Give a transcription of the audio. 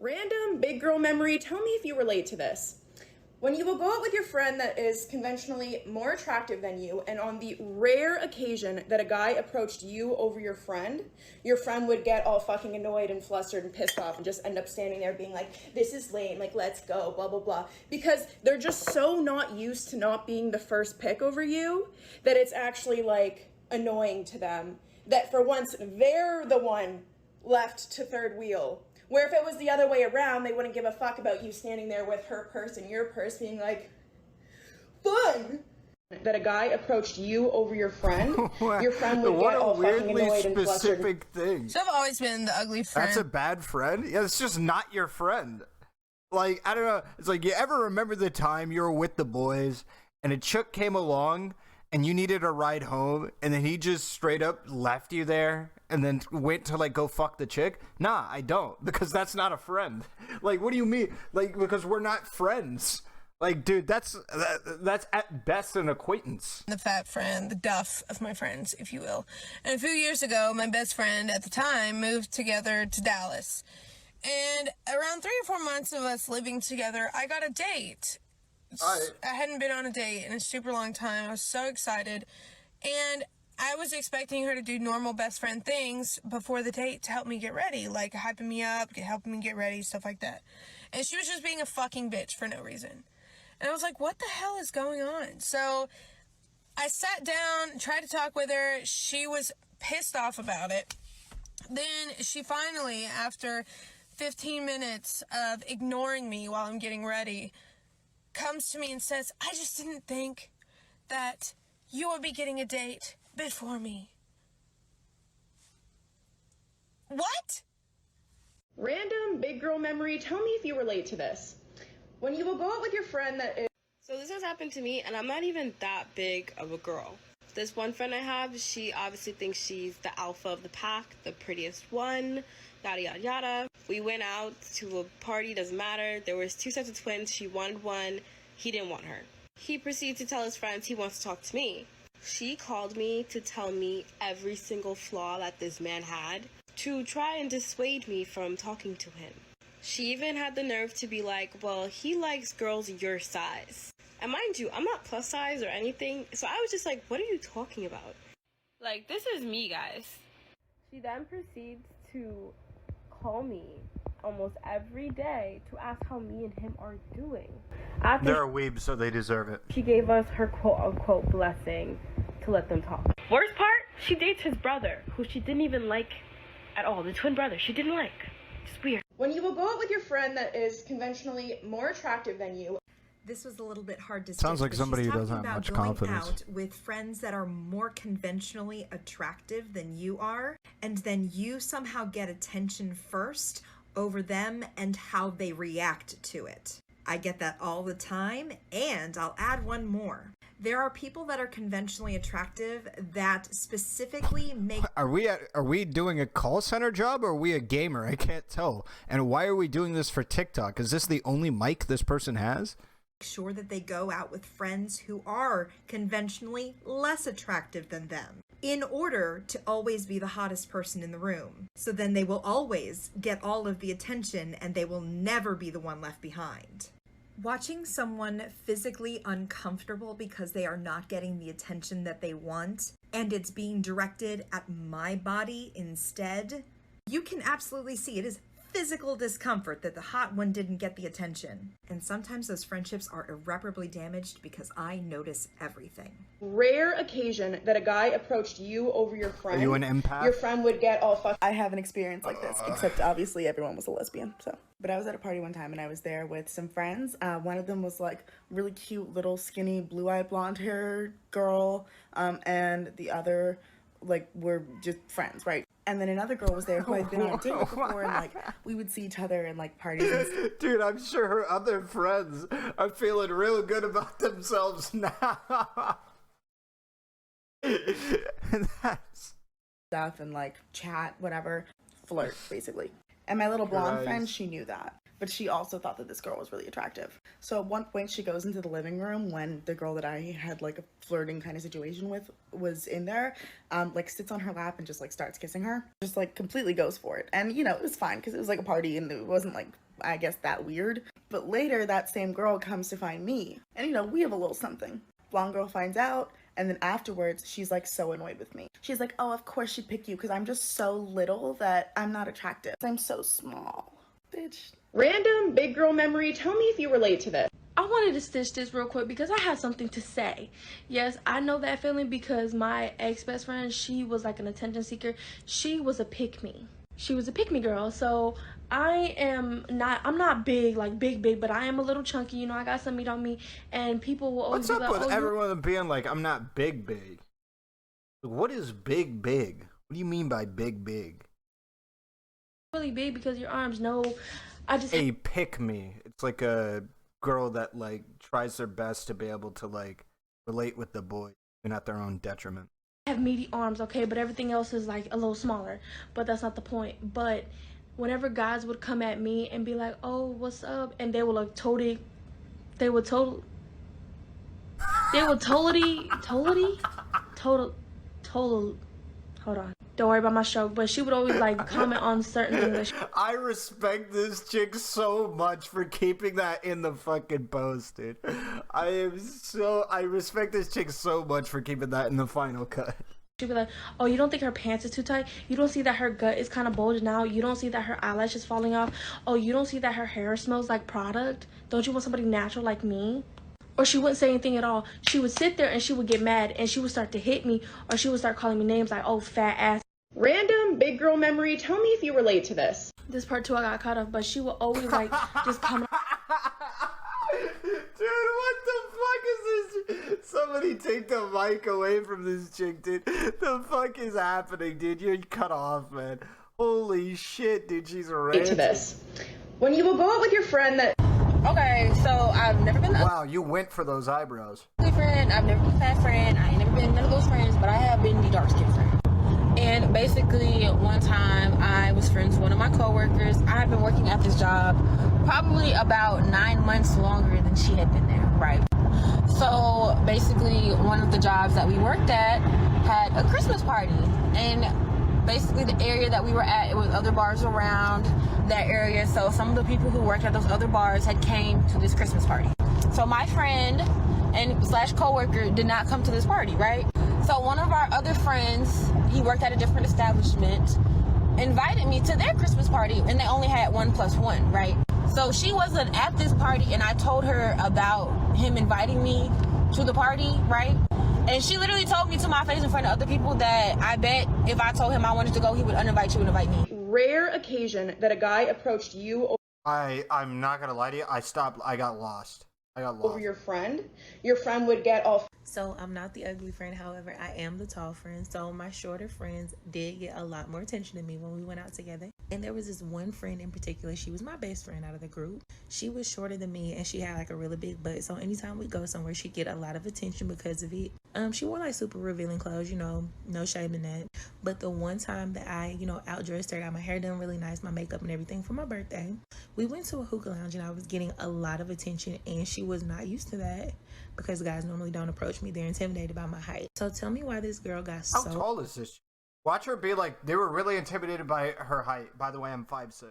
Random big girl memory, tell me if you relate to this. When you will go out with your friend that is conventionally more attractive than you, and on the rare occasion that a guy approached you over your friend would get all fucking annoyed and flustered and pissed off and just end up standing there being like, this is lame, like, let's go, blah, blah, blah. Because they're just so not used to not being the first pick over you that it's actually, like, annoying to them. That for once, they're the one left to third wheel. Where if it was the other way around, they wouldn't give a fuck about you standing there with her purse and your purse being like, fun! That a guy approached you over your friend would get all fucking annoyed and flustered. What a weirdly specific thing. So I've always been the ugly friend. That's a bad friend? Yeah, it's just not your friend. Like, I don't know. It's like, you ever remember the time you were with the boys and a chick came along and you needed a ride home and then he just straight up left you there and then went to, like, go fuck the chick? Nah, I don't, because that's not a friend. Like, what do you mean? Like, because we're not friends. Like, dude, that's at best an acquaintance. The fat friend, the duff of my friends, if you will. And a few years ago, my best friend at the time moved together to Dallas. And around 3 or 4 months of us living together, I got a date. I hadn't been on a date in a super long time. I was so excited. And I was expecting her to do normal best friend things before the date to help me get ready, like hyping me up, helping me get ready, stuff like that. And she was just being a fucking bitch for no reason. And I was like, what the hell is going on? So I sat down, tried to talk with her. She was pissed off about it. Then she finally, after 15 minutes of ignoring me while I'm getting ready, comes to me and says, I just didn't think that you would be getting a date before me. What? Random big girl memory, tell me if you relate to this. When you will go out with your friend that is... So this has happened to me, and I'm not even that big of a girl. This one friend I have, she obviously thinks she's the alpha of the pack, the prettiest one, yada yada yada. We went out to a party, doesn't matter. There was 2 sets of twins. She wanted one. He didn't want her. He proceeded to tell his friends he wants to talk to me. She called me to tell me every single flaw that this man had to try and dissuade me from talking to him. She even had the nerve to be like, well, he likes girls your size. And mind you, I'm not plus size or anything, so I was just like, what are you talking about? Like, this is me, guys. She then proceeds to call me almost every day to ask how me and him are doing. They're weebs, so they deserve it. She gave us her quote-unquote blessing to let them talk. Worst part, she dates his brother, who she didn't even like at all. The twin brother, she didn't like. It's weird. When you will go out with your friend that is conventionally more attractive than you. This was a little bit hard to Sounds like somebody who doesn't have much confidence. Out with friends that are more conventionally attractive than you are, and then you somehow get attention first over them and how they react to it. I get that all the time, and I'll add one more. There are people that are conventionally attractive that specifically make... Are we doing a call center job or are we a gamer? I can't tell. And why are we doing this for TikTok? Is this the only mic this person has? Sure that they go out with friends who are conventionally less attractive than them in order to always be the hottest person in the room. So then they will always get all of the attention and they will never be the one left behind. Watching someone physically uncomfortable because they are not getting the attention that they want and it's being directed at my body instead, you can absolutely see it is physical discomfort that the hot one didn't get the attention. And sometimes those friendships are irreparably damaged because I notice everything. Rare occasion that a guy approached you over your friend. Are you an empath? Your friend would get all fucked. I have an experience like this, except obviously everyone was a lesbian, so. But I was at a party one time and I was there with some friends. One of them was like really cute, little skinny, blue-eyed blonde hair girl. And the other, like, were just friends, right? And then another girl was there who I'd been on a date with before, and like we would see each other in like parties. And dude, I'm sure her other friends are feeling real good about themselves now. That's... stuff and like chat, whatever, flirt basically. And my little blonde friend, she knew that. But she also thought that this girl was really attractive. So at one point she goes into the living room when the girl that I had like a flirting kind of situation with was in there, like sits on her lap and just like starts kissing her. Just like completely goes for it. And you know, it was fine because it was like a party and it wasn't like I guess, that weird. But later, that same girl comes to find me. And, we have a little something. Blonde girl finds out, and then afterwards, she's, like, so annoyed with me. She's like, oh, of course she'd pick you, because I'm just so little that I'm not attractive. I'm so small. Bitch. Random big girl memory. Tell me if you relate to this. I wanted to stitch this real quick because I had something to say. Yes, I know that feeling because my ex-best friend, she was like an attention seeker. She was a pick-me. She was a pick-me girl. So I'm not big, like big, but I am a little chunky. I got some meat on me, and people will always What's be up like, with oh, everyone being like, I'm not big? What is big? What do you mean by big? really big because your arms. No, I just A pick me. It's like a girl that like tries their best to be able to like relate with the boy and at their own detriment. have meaty arms, okay, but everything else is like a little smaller. But that's not the point. But whenever guys would come at me and be like, oh, what's up, and they would like totally hold on, don't worry about my stroke, but she would always like comment on certain things that I respect this chick so much for keeping that in the fucking post, dude. I respect this chick so much for keeping that in the final cut. she'd be like, oh, you don't think her pants is too tight? You don't see that her gut is kind of bulging out? You don't see that her eyelash is falling off? Oh, you don't see that her hair smells like product? Don't you want somebody natural like me? Or she wouldn't say anything at all. She would sit there and she would get mad and she would start to hit me, or she would start calling me names like, oh, fat ass. Random big girl memory. Tell me if you relate to this. This part too I got caught up, but she would always like just come. Dude, what the fuck is this? Somebody take the mic away from this chick, dude. The fuck is happening, dude? You're cut off, man. Holy shit, dude, she's Relate ranting. to this. When you will go out with your friend that Okay, so I've never been Wow, you went for those eyebrows. ugly friend, I've never been a fat friend, I ain't never been none of those friends, but I have been the dark skinned friend. And basically, one time I was friends with one of my coworkers. I had been working at this job probably about 9 months longer than she had been there, right? So basically, one of the jobs that we worked at had a Christmas party, and basically the area that we were at, it was other bars around that area. So some of the people who worked at those other bars had came to this Christmas party. So my friend and slash coworker did not come to this party, right? So one of our other friends, he worked at a different establishment, invited me to their Christmas party, and they only had 1+1, right? So she wasn't at this party, and I told her about him inviting me to the party, right? And she literally told me to my face in front of other people that I bet if I told him I wanted to go, he would uninvite you and invite me. rare occasion that a guy approached you I'm not gonna lie to you, I got lost. over your friend would get all So I'm not the ugly friend, however, I am the tall friend. So my shorter friends did get a lot more attention than me when we went out together. And there was this one friend in particular, she was my best friend out of the group. She was shorter than me and she had like a really big butt. So anytime we go somewhere, she'd get a lot of attention because of it. She wore like super revealing clothes, no shame in that. But the one time that I, outdressed her, got my hair done really nice, my makeup and everything for my birthday, we went to a hookah lounge and I was getting a lot of attention, and she was not used to that because guys normally don't approach me. They're intimidated by my height. So tell me why this girl got How tall is this? Watch her be like, they were really intimidated by her height. By the way, I'm 5'6".